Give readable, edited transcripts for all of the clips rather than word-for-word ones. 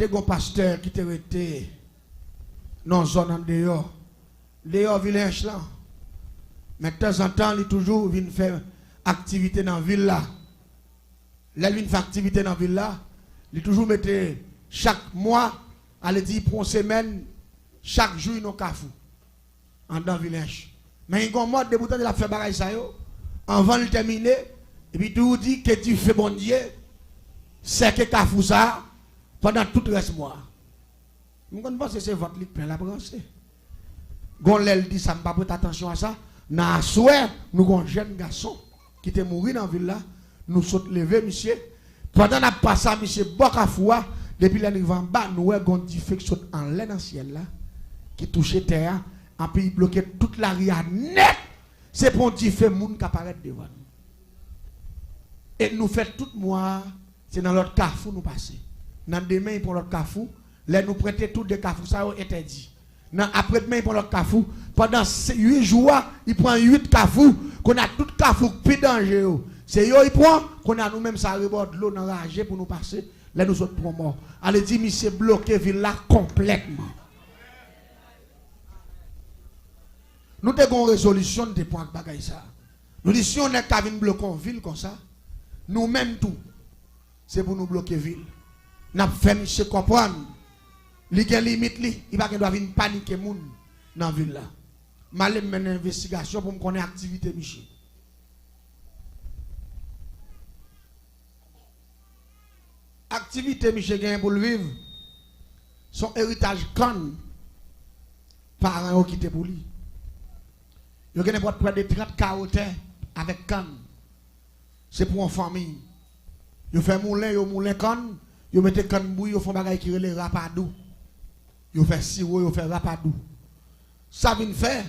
t'es un pasteur qui te été dans zone en dehors. Dehors village là. Mais de temps en temps, il toujours vient faire activité dans la ville là. Là, il vient faire activité dans la ville là. Il toujours mettait chaque mois, allez dire pour une semaine, chaque jour, il y a un cafou. En dans le village. Mais il y a un mode de bouton de la faire bagaille ça yo. Avant de terminer, et puis tout dit que tu fais bon Dieu, c'est que cafou ça pendant tout le reste mois. Je pense que c'est votre lit plein la pensée. Gonlel dit ça, ne pas prêter attention à ça. Dans la soirée, nous avons un jeune garçon qui était mort dans la ville là. Nous sommes levés, monsieur. Pendant qu'on a passé, monsieur, Bokafoua, depuis l'année en bas, nous avons un diffé qui saute en l'air dans le ciel là, qui touche terre, et puis il bloque toute la ria net. C'est pour un diffé monde qui apparaît devant nous. Et nous faisons tout mois, c'est dans l'autre cafou nous passer. Dans demain, pour l'autre cafou, là nous prêtons tout des cafous, ça a été dit. Après-demain, pour l'autre cafou, pendant 8 jours, il prend 8 cafous, qu'on a tout cafou plus dangereux. C'est eux, il prend, qu'on a nous-mêmes, ça reborde l'eau dans la rage pour nous passer. Là, nous autres, pour mort. Allez, dit, monsieur, bloqué ville là complètement. Nous avons une résolution de points de bagaille ça. Nous disons, si on est qu'à venir bloquer une ville comme ça, nous-mêmes tout, c'est pour nous bloquer la ville. Nous avons fait monsieur comprendre. Il y a une limite, il va doit venir paniquer les gens dans la ville là. Je vais mener une investigation pour me connaître l'activité, Michel. Activité, Michel, gagne pour le vivre. Son héritage conne. Parents qui étaient pour lui. Il y a près de 30 carottes avec canne. C'est pour une famille. Il fait moulin canne. Il met canne bouille, il fait des choses qui relèvent rapadou. Il fait sirop, il fait rapadou. Ça vient faire.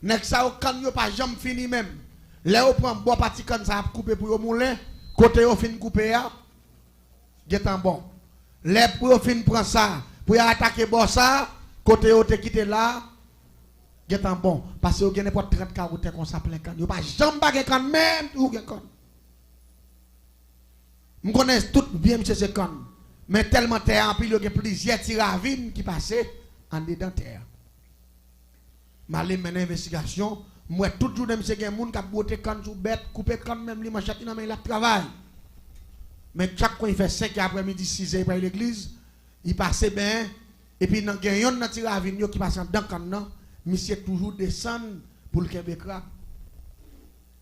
Nek ça au canne, il pas jamais fini même. Là, on prend bois parti canne, ça a coupé pour le moulin. Côté, on fin couper, c'est bon. Les pour fin prend ça, pour attaquer bois ça, côté, on te quitté là. C'est bon. Parce que vous avez pas 30 carottes comme ça plein canne. Vous pas jamais baguer canne même ou gen canne. Je connais tout bien monsieur ce canne. Mais tellement terre en pile, il y a plusieurs tiravines qui passaient en dedans terre. Je vais mener une investigation. Moi, toujours, monsieur, il y a des gens qui ont boté canne sous bête, coupé canne même, les manchettes, il a travail. Mais chaque fois, il fait 5 après-midi, 6 heures par l'église, il passe bien. Et puis, il y a un tiravine qui passe dans le canne. Monsieur toujours descend pour le Québec crabe.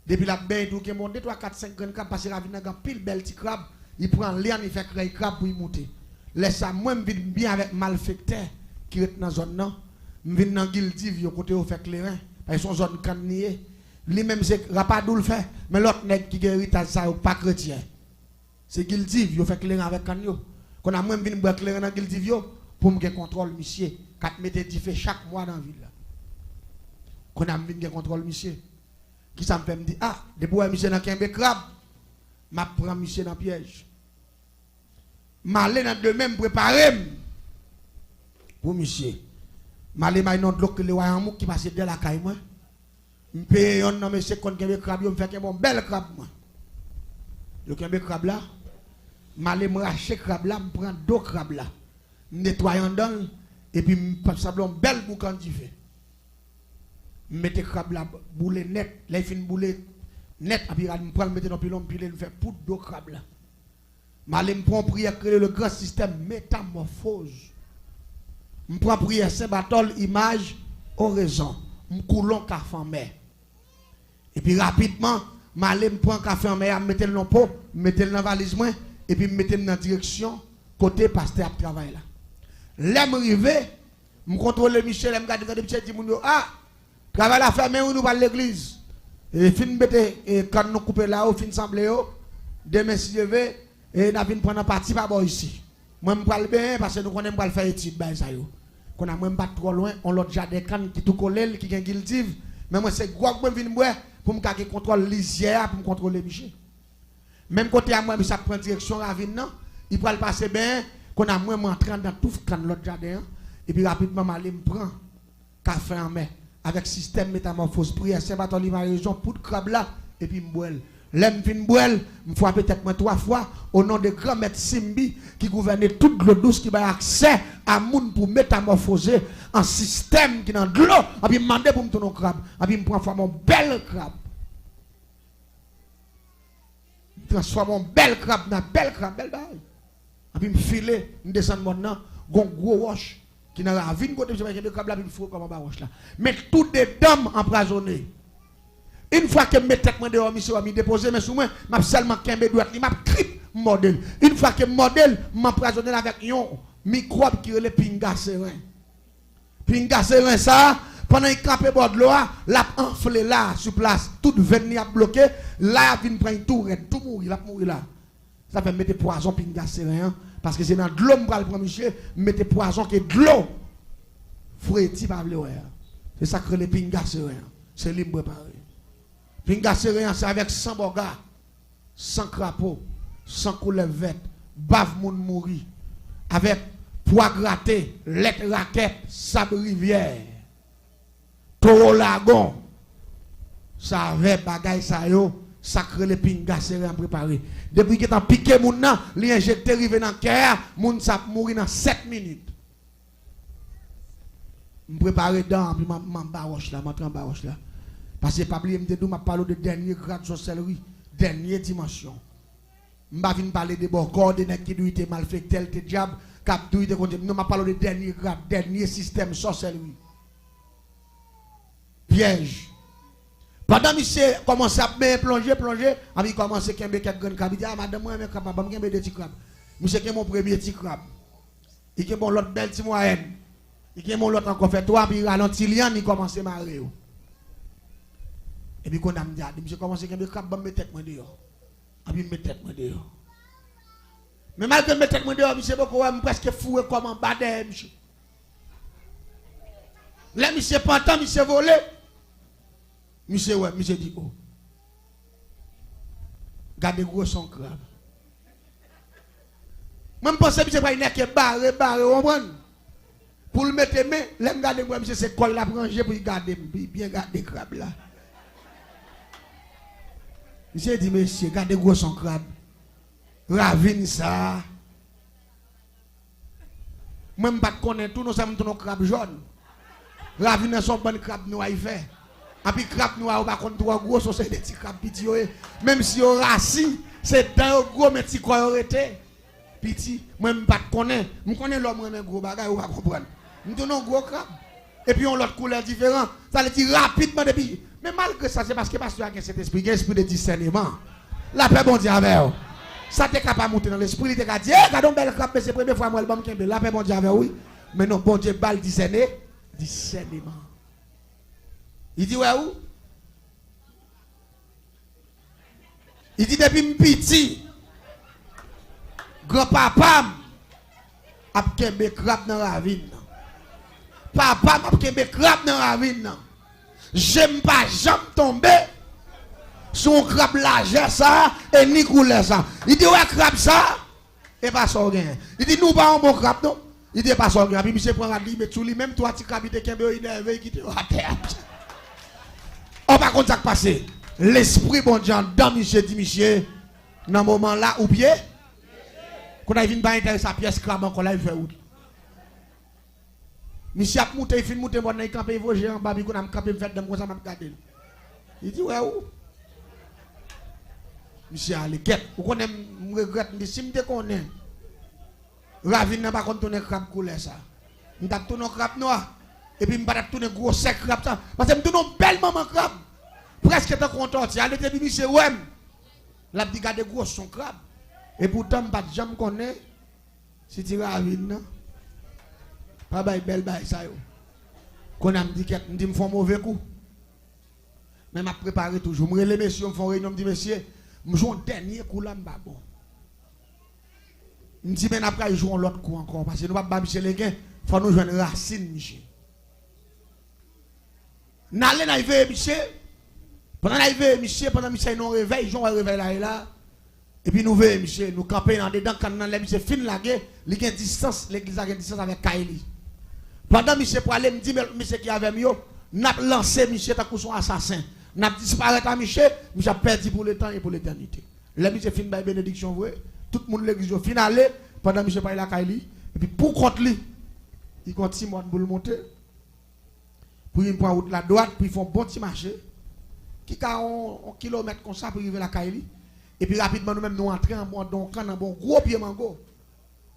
Depuis la bain, il y a 3, 4, 5 grands crabes, parce que la vie a pile belle petit crabe. Il prend l'air, il fait créer crabe pour y monter. Laisse ça, moi, je vis bien avec malfecteur qui est dans la zone. Je vis dans Gildiv, côté où fait clairin. Parce que son zone cannier. Lui-même, c'est Rapadou le fait. Mais l'autre nègre qui guérit ça, pas chrétien. C'est Gildiv, il fait clairin avec canio. Qu'on a même venu boire clairin dans Gildiv pour me contrôle, monsieur. 4 mètres fait chaque mois dans la ville. Qu'on a venu contrôle, monsieur. Qui ça me fait me dire, ah, depuis que monsieur n'a qu'un crabe, je prends monsieur dans le piège. Je vais dans de même préparer pour monsieur. Je vais dans de l'eau que les royaumes qui passent de la caille. Je paye un homme, monsieur, qu'on a un crabe, je me fais un bel crabe. Je vais un crabe là. Je vais me racheter crabe là, je prends 2 crabes là. Je nettoie dedans et puis je fais un bel boucan de fait. Je mets crabe là, boule net, là il fait une boule net, et puis je prends le mettre dans le pilon, puis je fais poudre de crabe là. Je prends prière créer le grand système métamorphose. Je prends prière Saint-Barthol, image, oraison. Je coulons café en mer. Et puis rapidement, je prends café en mer, je mets le dans pot, je mets le dans la valise, et puis je mets le dans la direction, côté pasteur à travail là. Là, je arrive, je contrôle Michel, je regarde Michel, je dis, ah, travail à faire, mais nous pas l'église. Et fin de quand nous coupons là, fin semblé, demain si je vais, et nous allons prendre partie par ici. Moi, je parle bien parce que nous connaissons pas faire étude. Qu'on a même pas trop loin, on l'autre jardin canne qui tout collé, qui est guiltive. Mais moi, c'est quoi que je viens pour me garder contrôle lisière, pour me contrôler Michel. Même côté à moi, ça prend direction ravine, il peut le passer bien, qu'on a moi entrant dans tout l'autre jardin, et puis rapidement, je prends café en main, avec système métamorphose, prière, Saint-Bartholomew, région, pour de crabe là, et puis je bois. L'aime fin boel, me fois peut-être moi 3 fois au nom de grand maître Simbi qui gouvernait toute l'eau douce qui a accès à moun pour métamorphoser un système qui dans de l'eau. Et puis me demander pour me tourner au crabe. Et puis me prend mon bel crabe. Transforme mon bel crabe dans bel crabe, bel bail. Et puis me filer, me descendre maintenant, gon gros roche qui n'a la vie côté je vais le crabe là puis me faut comme un roche là. Mais tout des dames empoisonnées. Une fois que mes têtes dehors, monsieur, me déposer, mais sous moi, m'a seulement qu'un droite, m'a crip modèle. Une fois que modèle m'empoisonné avec un microbe qui est le pinga serein. Pinga serein ça, pendant qu'il campait bord de l'eau, l'a enflé là, sur place, toute veine a bloqué, là, il vient prendre tout mourir, là, mourir là. Ça fait mettre poison pinga serein, parce que c'est dans de l'eau, je prends monsieur, mettez poison qui est de l'eau. Fouetti par le c'est ça que le pinga serein. C'est libre préparé. Pinga serein, c'est avec 100 bogas, 100 crapauds, 100 couleurs vertes, bave moun mouri, avec pois gratté, lettre raquette, sable rivière, taureau lagon, ça avait bagay ça yo, sacré le pinga serein préparé. Depuis que t'as piqué moun nan, li injecté rive dans cœur, moun sa mouri dans 7 minutes. Me préparer dedans, puis m'en baroche là, m'entrer en baroche là. Parce que pas oublier me parler de dernier grade de sorcellerie, dernière dimension. M'pa vinn parler de bon corps de qui doit être mal fait tel te diable, cap doit être contre non m'a parler de dernier grade, dernier système sorcellerie. Piège. Pendant monsieur commence à plonger, ami commence à kembe quelques grandes crabes, ah madame moi même capable me kembe des petits crabes. Monsieur qui est mon premier petit crabe. Il qui bon l'autre belle petit moyenne. Il qui mon l'autre encore fait toi puis ralenti lian, il commence à marrer. Et puis quand on me dit, monsieur commence à me mettre tête moi dehors. Et puis me tête moi dehors. Mais malgré me tête moi dehors, monsieur beaucoup presque fou comme en bas de monsieur. Là monsieur pantant, monsieur volé. Monsieur ouais, monsieur dit oh. Gardez gros son crabe. Même pense monsieur pas une que barré, on prend. Pour le mettre main, l'aime garder moi monsieur c'est colle la ranger pour garder bien garder crabe là. Monsieur dit, monsieur, gardez gros son crabe. Ravine ça. Même pas connaître tout, nous sommes tous nos crabes jaunes. Ravine son bon crabe noir il fait. Et puis crabe noir, on va contre trois gros, c'est des petits crabes petits. Même si on racine, c'est dans gros, mais petits quoi été. Petit, même pas connaître. Je connais l'homme, un gros bagage, on va comprendre. Nous donnons gros crabe. Et puis on l'autre couleur différente. Ça veut dire rapidement depuis. Mais malgré ça, c'est parce que pasteur a cet esprit, esprit de discernement. La paix bon Dieu avec vous. Ça t'es capable de monter dans l'esprit, il t'a dit, regardons belle crabe, c'est la première fois moi le bon qui la paix bon Dieu avec oui. Mais non, bon Dieu bal discernement. Il dit ouais où? Il dit depuis petit, grand-papa a kembe crabe dans la ravine. Papa m'a kembe crabe dans la ravine. J'aime pas jamais tomber sur un crabe large ça et ni couler ça. Il dit ouais crabe ça et pas ça rien. Il dit nous pas un bon crabe non. Il dit pas ça rien. Puis monsieur prend la dit mais tout lui même toi tu crabe te kembe énervé qui te à terre. On va contre ça passer. L'esprit bon Dieu dans monsieur dit monsieur dans moment là ou bien quand il vient pas intéresser sa pièce crabe encore là il fait où. Monsieur a monté, il fait monter, il a campé, il a campé, il a campé, il a campé, il il dit, ouais, où? Monsieur a les quêtes. Vous connaissez, je regrette, si je connais, Ravine n'a pas tourné crabe couleur ça. Je vais tourner crabe noir. Et puis je vais tourner gros sec crabe ça. Parce que je tourne belle maman crabe. Presque tant content. Il a dit, monsieur, ouais. La dit, garde gros son crabe. Et pourtant, je ne vais jamais connaître si tu es Ravine, non? Pas belle bail ça yo. Quand on me dit que me font mauvais coup. Mais m'a préparé toujours. Moi les messieurs me font réunion me dit monsieur, me joue un dernier coup là m'ba bon. Me dit mais après jouer l'autre coup encore parce que nous pas monsieur les gains, faut nous joindre racine monsieur. N'allez na veille monsieur. Pendant la veille monsieur, pendant monsieur nous réveil, joue réveil là et là. Et puis nous veillons monsieur, nous camper dans dedans quand les monsieur fin la guerre, il y a distance, l'église a une distance avec Kaili. Pendant monsieur pour aller me dit monsieur qui avait mieux, n'a lancé monsieur ta son assassin. n'a disparaître à Michel, Michel a perdu pour le temps et pour l'éternité. Là, Michel fin by bénédiction vrai, tout le monde l'église finale pendant Michel parle la Kaili et puis pour contre lui, il continue pour le monter. Pour il prend route la droite, puis ils font bon petit marché qui a un kilomètre comme ça pour arriver à la Kaili et puis rapidement nous même nous entrer en bon gros pied mango.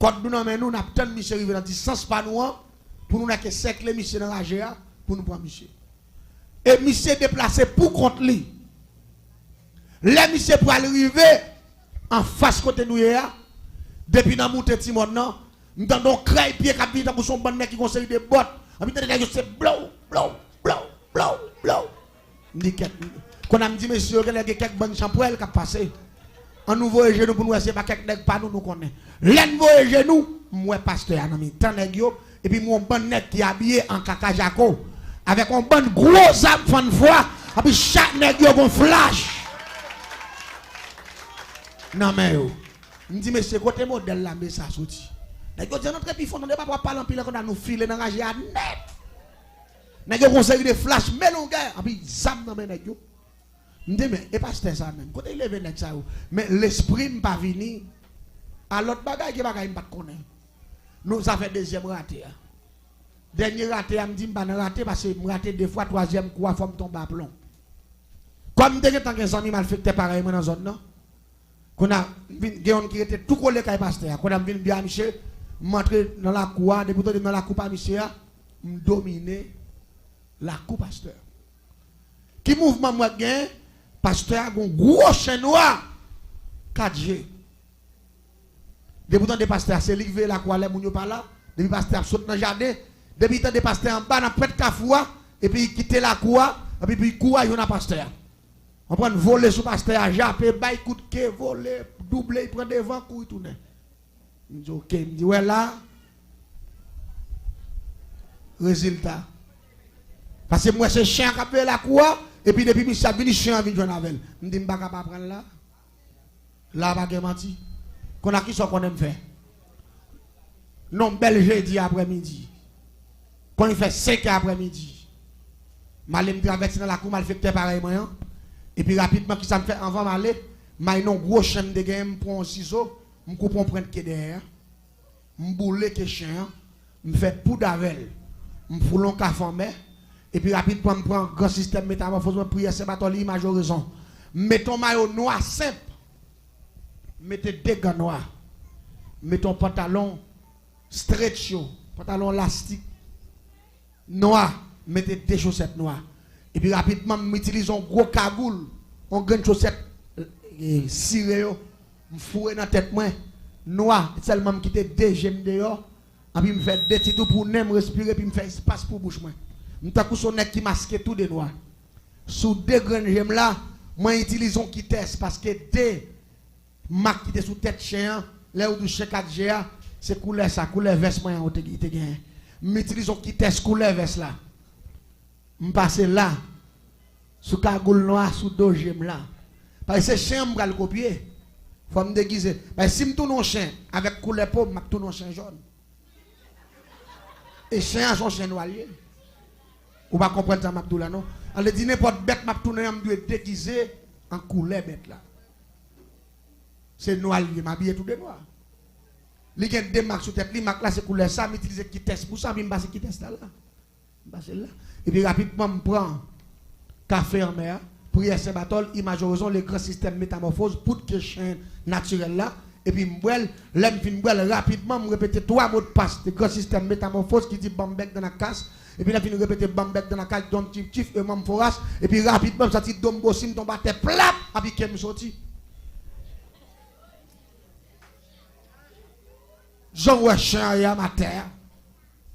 Quand nous nous n'attendons Michel arriver dans distance pas nous pour nous que cercle Michel dans la GA pour nous prendre Michel. Et Michel déplacé pour contre lui. Là Michel pour arriver en face côté nous depuis dans monter Timon non, nous entendons craie pied qui pour son bon mec qui conseille des bottes. On dit c'est blow. Quand on me dit monsieur il y a quelques bonnes champouelles qui passé. En nouveau genou pour nous c'est pas quelques nèg pas nous connaît. L'envo genou moi pasteur en ami tant nèg yo et puis mon bon nèg qui habillé en caca jaco avec un bon gros âme fan foi et puis chaque nèg yo gon flash. Non mais yo me dit monsieur côté modèle là mais ça sorti. Nèg yo dit notre puis fond on pas parler en pile qu'on a nous filer dans ranger à net. Nèg yo conseil de flash melon gars et puis zam dans nèg yo. Mais et pas ça même. Quand il levé ça mais l'esprit m'pas vini à l'autre bagaille qui bagaille m'pas connaître. Nous ça fait deuxième raté. Dernier raté me dit m'pas raté parce que raté deux fois troisième fois faut me tomber à plomb. Comme dès que tant que amis mal fait pareil dans zone non. Qu'on a géon qui était tout collé kay pasteur. Qu'on a vinn bien Michel m'entrer dans la cour depuis dans la cour pas Michel me dominer la cour pasteur. Qui mouvement moi gain pasteur a un gros chien noir 4G. Depuis temps de pasteur c'est livré la quoi les moun pas là, depuis pasteur saute dans jardin, depuis temps de pasteur en bas dans près de Kafoua et puis il quitte la cour et puis il court yon a pasteur. On prend voler sous pasteur à japper bail coup de quai voler doubler il prend devant courir tourner. Il dit OK, il dit ouais là résultat. Parce que moi c'est chien qui a la cour et puis depuis Michel vini chien vinn joindre avec. Me dit m'pa capable prendre là. Là pas gen menti. Qu'on a qui sont qu'on aime faire. Non bel jeudi après-midi. Quand il fait 5 après-midi. Malem traverser dans la cour mal fait pareil moi. Et puis rapidement qui ça me fait avant m'aller, m'a non gros chien de game pour un ciseau, me coupe on prendre que derrière. Me boule que chien, me fait poudre avec. Me foulon ka formé. Et puis rapidement me prend grand système métamorphose me prière c'est batoli majoraison. Mettons maillot noir simple. Mettez deux gants noirs. Mettons pantalon stretch, pantalon élastique noir, mettez deux chaussettes noires. Et puis rapidement m'utilise un gros cagoule, on gagne chaussettes ciré me fouer dans tête moi noir, seulement me quitter deux gemmes dehors, et puis me faire deux petits pour me respirer puis me faire espace pour bouche moi. M'ta coup son nez qui masque tout de noir. Sous deux grandes gemmes là, moi utilise un qui teste parce que deux marque qui était sous tête chien, là où du chien 4G, c'est couleur ça, couleur veste moi on te gagne. M'utilise un qui teste couleur veste là. M'passe là sous cagoule noir sous deux gemmes là. Parce que c'est chien m'pa le copier. Faut me déguiser. Parce que si m'tourne un chien avec couleur peau, m'a tourne un chien jaune. Et chien son chien noir. Ou pas comprendre ça m'abdou là non. On le dit n'importe bête m'a tourner me doit déguiser en couleur bête là. C'est noir il m'habille tout de noir. Li gen deux marques sur tête, li marque là c'est couleur ça, m'utiliser qui teste pour ça, me passer qui teste là. Passer là. Et puis rapidement me prend café en mer, prière Saint-Barthol, image horizon le grand système métamorphose pour que chien naturel là et puis m'boel, l'aime fin m'boel rapidement me répéter trois mots de passe, le grand système métamorphose qui dit bambek dans la casse et puis là fin répéter bambek dans la casse don tif et mam foras et puis rapidement ça dit dombo sim tombe à terre plap et puis qu'elle me sorti. Jean ouais chien à ma terre.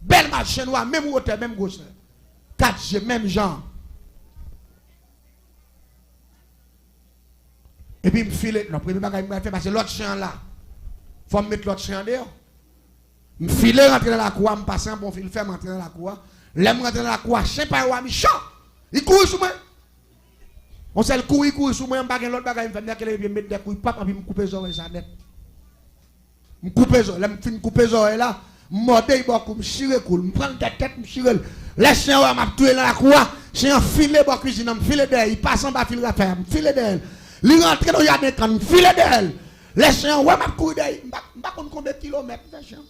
Belle machine noire, même hauteur, même gauche. 4G, même genre. Et puis, me file, le premier bagage que je fais, parce que l'autre chien là, il faut me mettre l'autre chien dehors. Me file, rentrer dans la cour, me passer un bon fil, faire rentrer dans la cour. L'aime rentrer dans la cour, chien pas ou méchant. Il court sur moi. On sait le court, il court sur moi, je ne l'autre bagage, je vais mettre des couilles, papa, puis me couper les oreilles, ça net. Me couper les oreilles, me couper les oreilles là, me morder, me chire, me prendre la tête, me chire. Les chiens m'a tué dans la cour, chien filé dans la cuisine, me filé d'elle, il passe en bas fil raffaire, me filé d'elle. Il rentre dans le jardin quand me filé d'elle. Les chiens ouais m'a couru d'elle, m'a combien de kilomètres les chiens.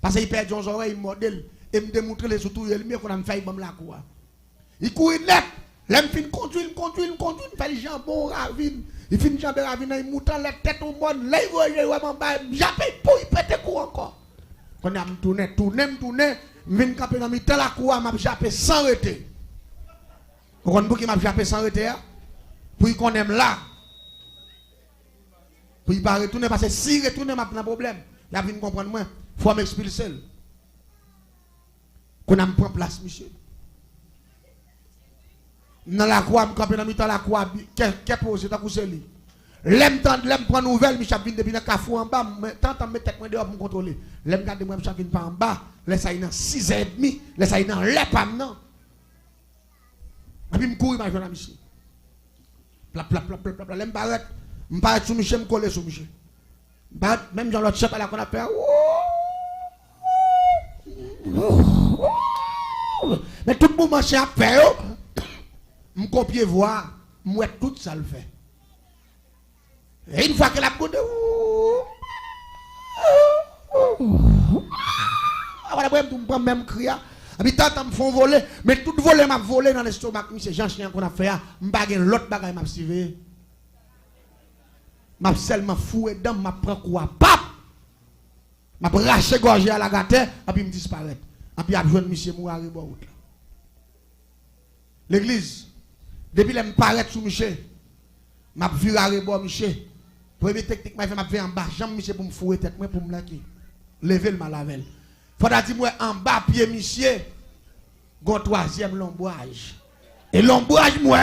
Parce qu'il perd son oreille modèle et me démontrer les surtout il mieux qu'on a fait dans la cour. Il court net, l'aime fin conduire, fait les jambons ravine. Il finit jambe ravine, il mouton la tête au monde, là il voit vraiment bas, j'appelle pour il pète coup encore. Quand on a tourné, vient camper dans mi-temps la cour, m'a jappé sans arrêter. Vous comprenez pour qui m'a jappé sans arrêter? Pour qu'on aime là. Pour il pas retourner parce que si retourner m'a un problème. Il a venu comprendre moi, faut m'expulser. Qu'on a prend place monsieur. Dans la cour, me camper dans mi-temps la cour, qu'est posé ta couche lui. L'aime prendre nouvelle, Michel vient depuis le cafou en bas, tant me tête moi dehors pour contrôler. L'aime garder moi Michel vient pas en bas, laisse aller dans 6h30, laisse aller dans les pam non. Et puis me courir ma jeune Michel. Plap l'aime barrette, me paraît sous Michel, me coller sous Michel. Même dans l'autre chef là qu'on a fait. Mais tout le monde marche à faire. Me copier voir, moi tout ça le fait. Et une fois que la côte voilà, même crier. Habitant me font voler, mais tout voler m'a volé dans l'estomac, c'est Jean chien qu'on a fait, m'baguer l'autre bagaille m'a suivi. M'a seulement foué dedans, m'a prend quoi pap. M'a raché gorgé à la gâte et puis me disparaître. Et puis a joindre monsieur Mouari route. L'église depuis elle me paraît sous monsieur. M'a viré à rebord monsieur. Première technique m'a fait en bas, jambe monsieur pour me fouer tête moi pour me laquer. Lever le malavel. Faudra dire moi en bas pied monsieur. Gon troisième l'ombrage. Et l'ombrage moi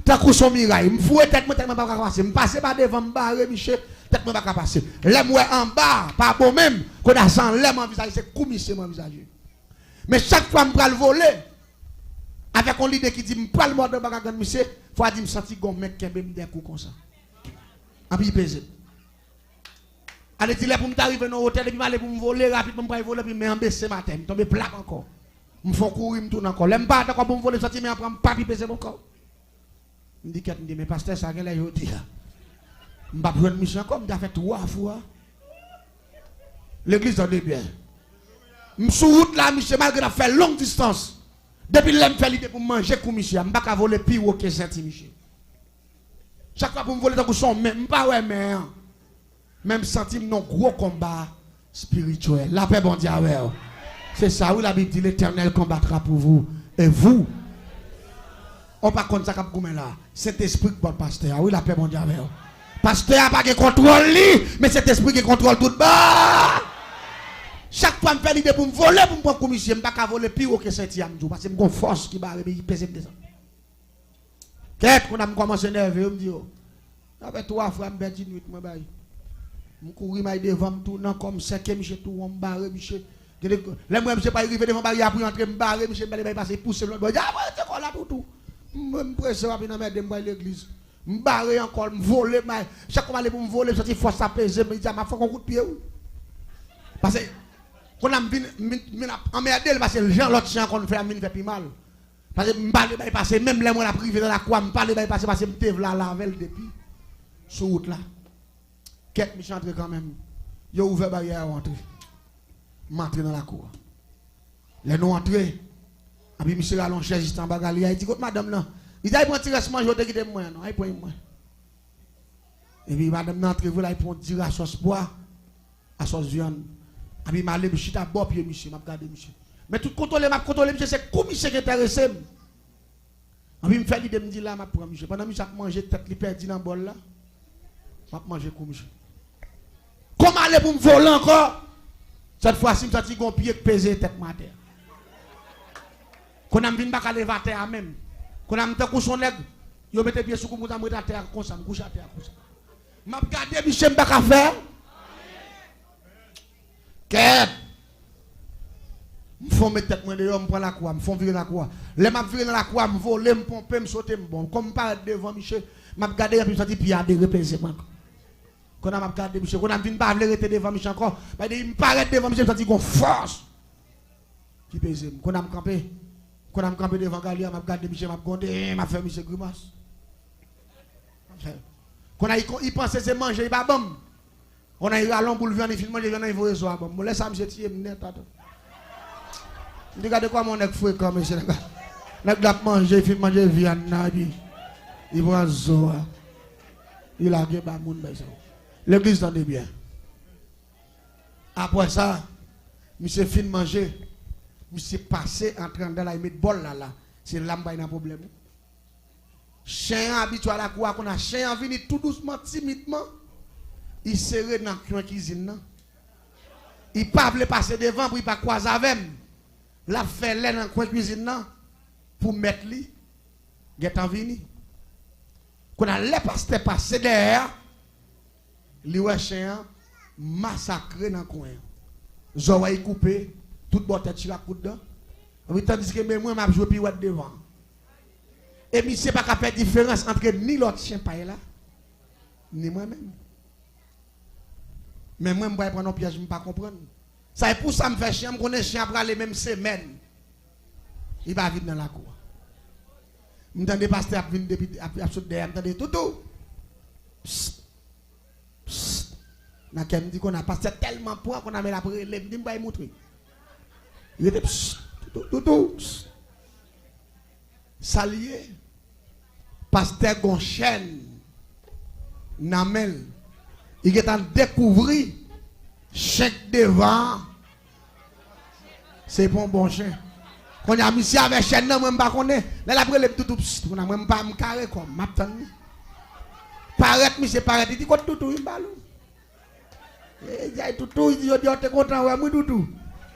tant que son miraille, me fouet tête moi tellement pas passer. Me passer pas devant me barrer monsieur, tête moi pas passer. Là moi en bas, pas bon même, qu'on a sans l'aime en visage, c'est comme monsieur mon visage. Mais chaque fois me pral voler avec un leader qui dit me pral mort de bagarre monsieur, faut dire me sentir gon mec qui me des coups comme ça. En puis pesé. Allez dire pour me arriver dans l'hôtel et puis aller pour me voler rapidement pour voler puis me baisser matin, me tomber plaque encore. Me font courir me tourner encore. L'aime pas d'accord pour me voler sortir mais après me pas peser mon corps. Me dit qu'elle me dit mais pasteur ça qu'elle a dit. Me pas prendre mission comme t'as fait 3 fois. L'église en est bien. Me sur route là monsieur malgré fait longue distance. Depuis l'aime fait l'idée pour manger comme monsieur, me pas voler pire que senti monsieur. Chaque fois pour me voler dans son même pas ouais mais même senti non gros combat spirituel. La paix bon Dieu avec. C'est ça où la Bible dit l'Éternel combattra pour vous et vous. On pas contre ça cap comme là. Cet esprit pour le pasteur. Oui la paix bon Dieu avec. Pasteur a pas de contrôle lui, mais cet esprit qui contrôle tout bas. Chaque fois me fait l'idée pour me voler pour me prendre comme monsieur, me pas voler pire que senti amdou parce que me gon force qui barre il pèse descend. Qu'est-ce qu'on a commencé à nerver, me dit avec 3 fois me perdre nuit moi bail. Je courir mal devant me tournant comme 5e monsieur tout on barre monsieur. Les moi monsieur pas arrivé devant barrière pour entrer me barrer monsieur pas passer pousser l'autre boy. Ah ouais, c'est quoi là pour tout. Me presse rapide dans mettre dans l'église. Me barrer encore me voler mal. Chaque fois aller pour me voler sortir force à peser me dit m'a fait un coup de pied. Parce que quand on a emmerdé parce que les gens l'autre chien qu'on fait me fait plus mal. Parce que me parler passer même les moi la privé dans la croix me parler passer parce que me tève là lavel depuis sur route là. Quelques me chanter quand même. Yo ouvert barrière à entrer. M'entrer dans la cour. Les nous entrer. Et puis monsieur allons chercher juste en bagarre, il dit madame là, il dit prend tirer ce manger qui moi non, il prend moi. Et puis madame n'entre vous là il prend tirer à sauce bois, à sauce viande. Et puis m'aller me chita bord pied monsieur, m'a regarder monsieur. Mais tout contrôler monsieur c'est comme monsieur qui intéressé. Et puis me fait l'idée me dit là m'a prend monsieur. Pendant monsieur a mangé tête li perdu dans bol là. M'a manger comme monsieur. Comment aller pour me voler encore? Cette fois-ci, je me sens un pied pesé tête ma terre. Quand on vient pas lever à terre même. Quand on a couché son leg, yo mette pied sur moi à terre comme ça, me couche à terre comme ça. M'a regardé monsieur pas faire. Qu'est? Me font mettre tête moi dehors, me prend la croix, me font virer la croix. Les m'a virer dans la croix, me voler, me pomper, me sauter, me bon. Comme pas devant monsieur, m'a regardé et puis senti pied à repéser moi. Quand on a regardé monsieur, quand on vient pas arrêter devant monsieur encore, il me paraît devant monsieur, me senti une force. qui pèse. Quand on a campé, devant Galia, m'a regardé Michel, m'a gondé, m'a fait Michel grimace. Quand il pensait c'est manger, il pas bon. On a eu à l'ombre pour le viande, il filme manger, il faut résoudre bon. Moi laisse ça Michel tirer net attends. Regardez quoi mon nèg fouet comme Michel. Nèg l'a manger, il filme manger viande na dit. Il prend zo. Il a gagné ba moun ba ça. L'église tendez bien. Après ça, monsieur fin manger. Monsieur passé en train de la mettre bol là. C'est là qu'il y a un problème. Chien habitué à la cour, qu'on a chien venu tout doucement, timidement. Il serre dans la cuisine. Il ne peut pas passer devant pour ne pas croiser avec lui. La fait l'air dans la cuisine pour mettre lui. Il est venu. Quand on a les pasteurs passer derrière, il y a un chien massacré dans le coin. Zoé coupé. Tout bon tête sur la coude dedans. Tandis que moi, je joue pirouette devant. Et je ne sais pas qu'à faire différence entre ni l'autre chien pas là, ni moi-même. Mais moi, je ne vais pas prendre un piège, je ne vais pas comprendre. Ça est pour ça que je me fais chien, je connais chien après les mêmes semaines. Il va vite dans la cour. Je me dis, pasteur, il vient depuis derrière, je me dis, tout. Psst. Psst. Je me dis qu'on a passé tellement poids qu'on a mis la prélève, je me dis, je vais montrer. Il était tout. Salier. Pasteur Gonchen. Namel. Il est en découvrir. Chèque devant. C'est pour bon chien. Quand il y a mis avec chien, non, je ne sais pas. Là, la prélève tout. On n'a même pas un carré comme. M'attends. Paraît, monsieur, paraît. Il dit, quoi, tout, il balou. Il dit, il dit, tu es content, ouais, moi, tout.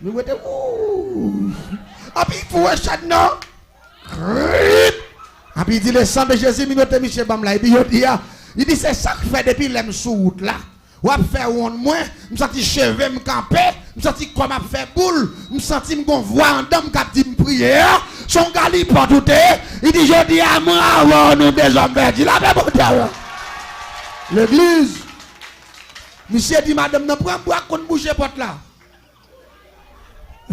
Nous mettons. Et puis il faut un chat non. Et puis il dit le sang de Jésus, il Michel Bamla. Il dit c'est ça que fait depuis l'aime sous route là. Ou à faire one moins, je me sens cheveux me camper, je me sens comme à faire boule, je me sens me voix en dame qui dit me prier. Son gars il porte tout. Il dit je dis à moi avant nous des hommes perdus. La même bonne. L'église. Monsieur dit madame ne prend pas qu'on bouge porte là.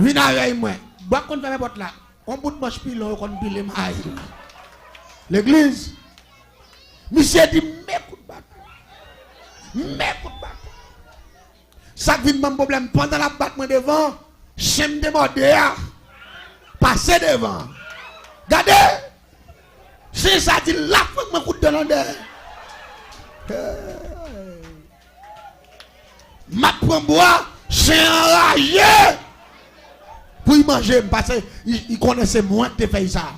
Viens avec moi. Bois qu'on fait mes portes là. On bout de manche pilon qu'on pile maille. L'église. Monsieur dit mais coup de batte. Ça vient de mon problème pendant la batte devant. J'aime demander passer devant. Regardez. C'est ça dit là faut me coup de l'endeur. Ma prend bois, c'est enragé. Pour y manger, parce qu'il connaissait moins que tu fais ça.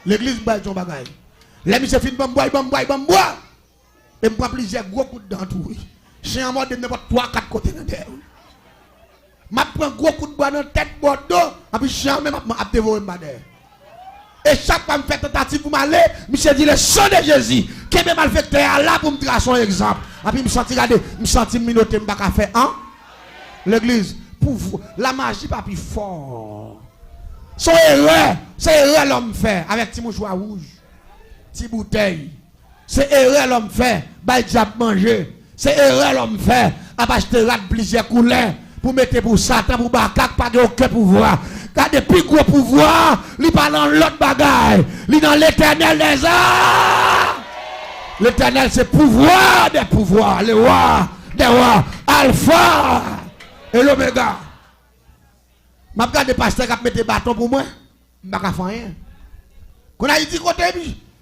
L'église bat son bagage. Les monsieur fin bon bois. Et me prend plusieurs gros coups de dents tout. J'ai en mode de n'importe 3-4 côtés dans terre. M'a prend gros coup de bois dans tête bordeaux, et puis j'ai même à dévorer ma terre. Et chaque fois me fait tentative pour m'aller, monsieur dit le sang de Jésus, qui est malfecteur là pour me tracer un exemple. Et puis me sentir regarder, me sentir minoté, me pas faire hein? L'église. La magie pas plus fort. Son erreur, c'est erreur l'homme fait avec petit mouchoir rouge, petit bouteille. C'est erreur l'homme fait, bah diable manger. C'est erreur l'homme fait, à acheter plusieurs couleurs pour mettre pour Satan, pour Bakak, pas de aucun pouvoir. Car depuis gros pouvoir, il pas dans l'autre bagaille, il dans l'éternel des arts. L'éternel c'est pouvoir des pouvoirs, le roi des rois, Alpha. Et l'oméga. Je regarde le pasteur qui met des bâtons pour moi. Je ne vais pas faire rien. Quand il dit côté,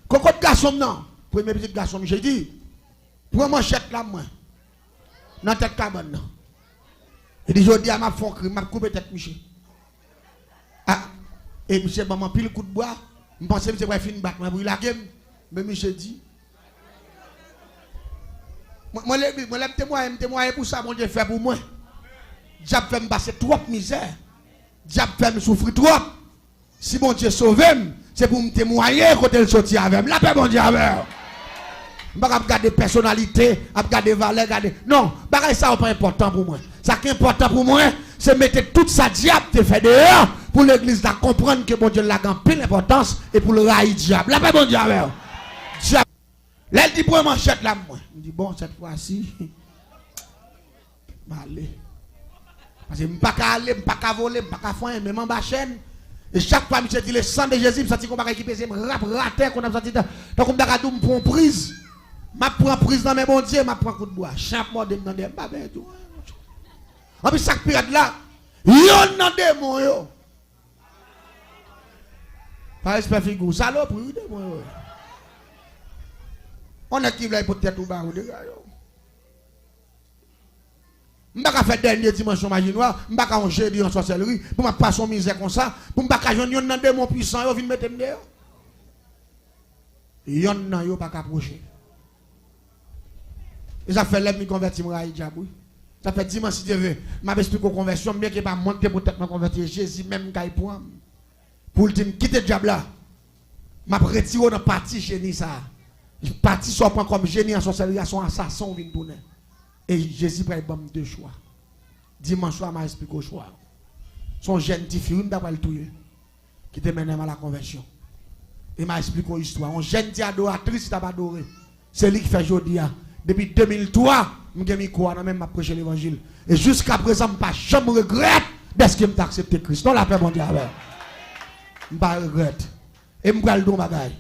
côté garçon, non. Premier petit garçon, j'ai dit, prends mon chèque là, moi. Dans tête cabane. Il dit, je dis à ma fond, je vais couper tête, monsieur. Ah, et monsieur, maman, pile le coup de bois. Je pense que monsieur va finir battre, mais il a game. Mais monsieur dit, moi, je témoigne pour ça, mon Dieu fait pour moi. Diable fait me passer trop de misère. Diable fait me souffrir trop. Si mon Dieu sauve, c'est pour me témoigner quand il sortit avec moi. La paix, mon Dieu, avec moi. Je ne vais pas regarder personnalité, regarder valeur, regarder. Non, ça n'est pas important pour moi. Ce qui est important pour moi, c'est mettre toute sa diable te fait dehors pour l'église de comprendre que mon Dieu l'a pile l'importance et pour le railler diable. La paix, mon Dieu, avec moi. Diable. Là, il dit pour manchette là, moi. Je dis bon, cette fois-ci, allez. Parce que je ne peux pas aller, je ne peux pas voler, je ne peux pas faire, même en bas chaîne. Et chaque fois, je dis le sang de Jésus, je sens qu'on va équiper, je me rater, qu'on a senti, donc on me dit, je prends prise. Je prends prise dans mes bons dieux, je prends coup de bois. Chaque mois, je me dis, tout. En plus, chaque période là, il y a un démon, yo. Par respect, figure, salope, oui, démon, yo. On a qui veut pour tête ou bas, yo. Je ne vais pas faire dernier dimanche magie noire, je ne vais pas faire jeudi en sorcellerie, pour ne pas passer misère comme ça, pour ne pas faire un démon puissant, il vient mettre dehors. Il y a un pas approcher. Et ça fait l'homme qui convertit à Djabou. Ça fait dimanche si Dieu veut. Je vais expliquer aux conversions, bien que pas monter pour tête convertir Jésus même qui pour le dire quitter Diable là. Je vais retirer dans partie génie ça. Partie soit pas comme génie en sorcellerie, son assassin vient tourner. Et Jésus prend deux choix. Dimanche soir, m'a expliqué au choix. Son jeune petit fille, d'après le tuer, qui te mène à la conversion. Et m'a expliqué une histoire. Un jeune petit adoratrice qui t'a adoré. C'est lui qui fait aujourd'hui. Depuis 2003, je me crois, même m'a prêché l'évangile. Et jusqu'à présent, je ne jamais regrette d'être que je accepté Christ. Non, la paix mondiale. Je ne regrette. Et je vais le don bagaille.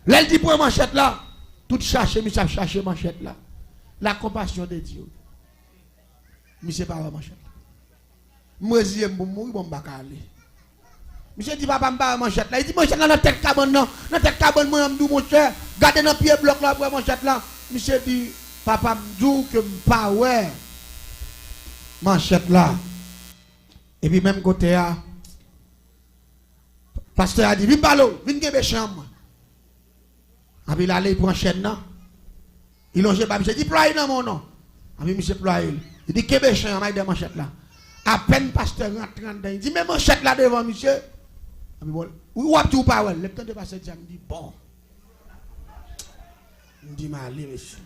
L'elle dit pour manchette là, tout chercher, je chercher manchette là. La compassion de Dieu. Monsieur pas manchette. Moi je pour mourir bon aller. Monsieur dit papa pas manchette là. Il dit manchette là dans tête cabane non. Dans tête cabane moi me mon cher, gardez dans pied bloc là pour manchette là. Monsieur dit papa me dit que pas ouais. Manchette là. Et puis même côté là pasteur a dit viens balo, viens gebe chambre. A puis il allait pour chaîne là. Il longe pas monsieur dit ploie dans mon nom. A puis monsieur ploie. Il dit kebe chambre avec des manchettes là. À peine pasteur rentre dedans, il dit mais manchette là devant monsieur. A puis bon, ou tout pas ouais, le temps de passer dit me dit bon. Il dit mais allez monsieur.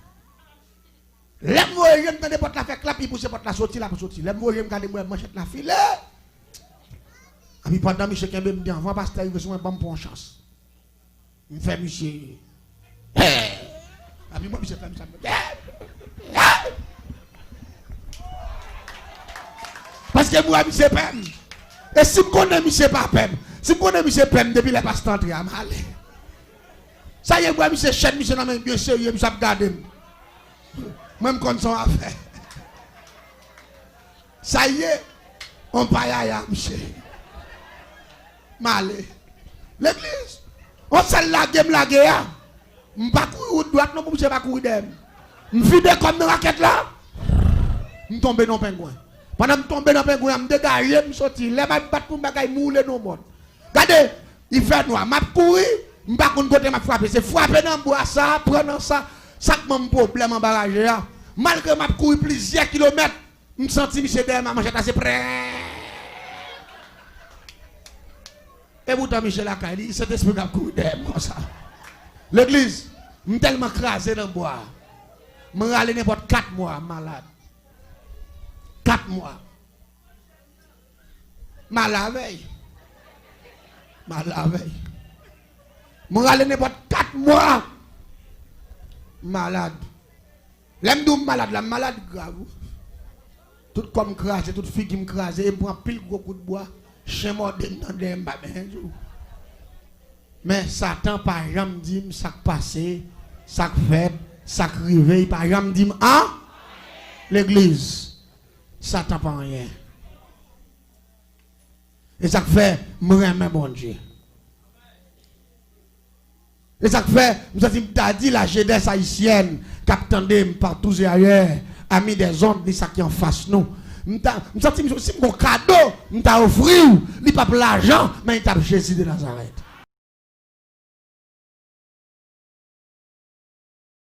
L'aime moi je me tande porte la fait clap, il pousse porte la sortir là pour sortir. L'aime moi je me regarder moi manchette la filet. A puis pendant monsieur Kembe me dit avant pasteur il veut son bon pour chance. Il fait monsieur. A puis moi monsieur fait ça. Parce que moi monsieur pem. Et si me connais monsieur pas pem, si me connais monsieur pem depuis les pasteur entré à mal. Ça y est moi monsieur chaîne monsieur nan bien sérieux monsieur regarder. Même quand son affaire. Ça y est, on paye à monsieur. Malé. L'église. On s'est la guerre. Je ne vais pas courir droite, non, je ne vais pas courir d'aime. Je suis fidèle comme une raquette là. Je tombe dans le pingouin. Pendant que je tombe dans le pingouin, je me dégage, je me sortis. Les mains battent pour me mouler dans le monde. Regardez, il fait noir. Je courir, je ne vais pas côté ma frapper. C'est frapper dans le bois, ça, prendre ça. Ça qui m'a problème en barrage. Malgré que je courir plusieurs kilomètres, je me sens monsieur derrière ma manchette assez près. Et pourtant, Michel Akali, cet esprit qui a couru derrière comme ça. L'église, je suis tellement crasé dans le bois. Je suis allé n'importe 4 mois malade. 4 mois. Malade veille. Malade veille. Je suis allé n'importe 4 mois. Malade. L'aime malade, la malade grave. Tout comme crasé, toute fille qui me crase, et prend pile gros coup de bois. Chien mort dans des mbabins. Mais Satan, par exemple, dit ça passé, ça fait, ça réveille, par exemple, dit ah, l'église, Satan pas rien. Et ça fait, moi, mon Dieu. Et ça fait, nous avons dit la jeunesse haïtienne, qu'attendait partout et ailleurs, amis des ondes, ni ça qui en face nous. Nous avons dit, si mon cadeau, nous avons offert, il n'y a pas l'argent, mais il a Jésus de Nazareth.